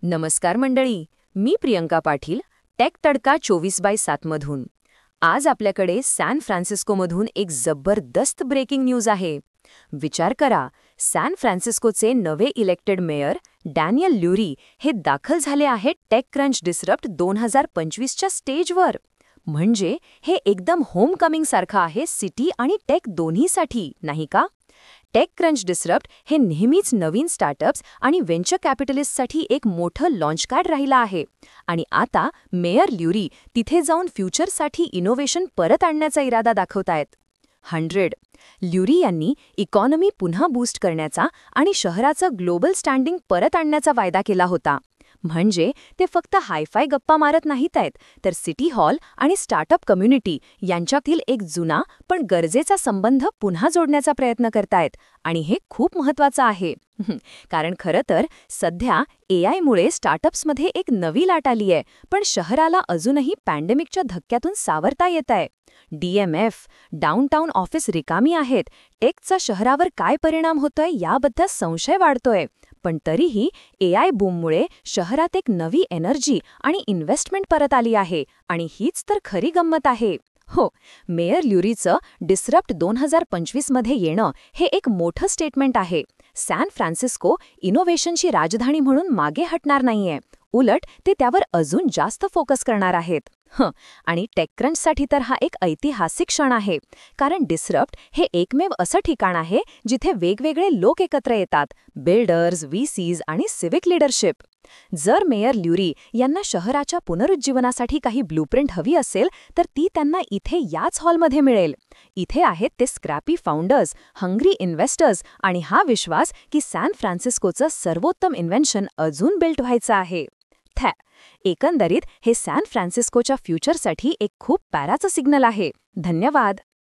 नमस्कार मंडळी, मी प्रियंका पाटील, टेक तडका 24/7 मधून. आज आपल्याकडे सॅन फ्रान्सिस्कोमधून एक जबरदस्त ब्रेकिंग न्यूज आहे. विचार करा, सॅन फ्रान्सिस्कोचे नवे इलेक्टेड मेयर डॅनियल ल्युरी हे दाखल झाले आहेत टेकक्रंच डिसरप्ट 2025च्या स्टेजवर. म्हणजे हे एकदम होमकमिंग सारखं आहे सिटी आणि टेक दोन्हीसाठी, नाही का? टेकक्रंच डिसरप्ट हे नेहमीच नवीन स्टार्टअप्स आणि व्हेंचर कॅपिटलिस्टसाठी एक मोठं लॉन्चपॅड राहिलं आहे. आणि आता मेयर ल्युरी तिथे जाऊन फ्युचरसाठी इनोव्हेशन परत आणण्याचा इरादा दाखवतायत. 100 ल्युरी यांनी इकॉनॉमी पुन्हा बूस्ट करण्याचा आणि शहराचं ग्लोबल स्टँडिंग परत आणण्याचा वायदा केला होता. म्हणजे ते फक्त हायफाय गप्पा मारत नाहीत आहेत, तर सिटी हॉल आणि स्टार्टअप कम्युनिटी यांच्यातील एक जुना पण गरजेचा संबंध पुन्हा जोडण्याचा प्रयत्न करतायत. आणि हे खूप महत्त्वाचं आहे. कारण खरं तर सध्या AI मुळे स्टार्टअप्समध्ये एक नवी लाट आली आहे, पण शहराला अजूनही पॅन्डेमिकच्या धक्क्यातून सावरता येत आहे. DMF, डाऊनटाऊन ऑफिस रिकामी आहेत, टेकचा शहरावर काय परिणाम होतोय याबद्दल संशय वाढतोय. पण तरीही AI बूममुळे शहरात एक नवी एनर्जी आणि इन्व्हेस्टमेंट परत आली आहे. आणि हीच तर खरी गंमत आहे. हो, मेयर ल्युरीचं डिसरप्ट 2025मध्ये येणं हे एक मोठं स्टेटमेंट आहे. सॅन फ्रान्सिस्को इनोव्हेशनची राजधानी म्हणून मागे हटणार नाहीये. उलट ते त्यावर अजून जास्त फोकस करणार आहेत. आणि टेकक्रंचसाठी तर हा एक ऐतिहासिक क्षण आहे. कारण डिसरप्ट हे एकमेव असं ठिकाण आहे जिथे वेगवेगळे लोक एकत्र येतात, बिल्डर्स, VCs आणि सिव्हिक लीडरशिप. जर मेयर ल्युरी यांना शहराच्या पुनरुज्जीवनासाठी काही ब्लूप्रिंट हवी असेल, तर ती त्यांना इथे याच हॉलमध्ये मिळेल. इथे आहेत ते स्क्रॅपी फाउंडर्स, हंग्री इन्व्हेस्टर्स आणि हा विश्वास की सॅन फ्रान्सिस्कोचं सर्वोत्तम इन्व्हेन्शन अजून बिल्ट व्हायचं आहे. एकंदरीत हे सॅन फ्रान्सिस्कोच्या फ्युचरसाठी एक खूप पॅराचं सिग्नल आहे. धन्यवाद.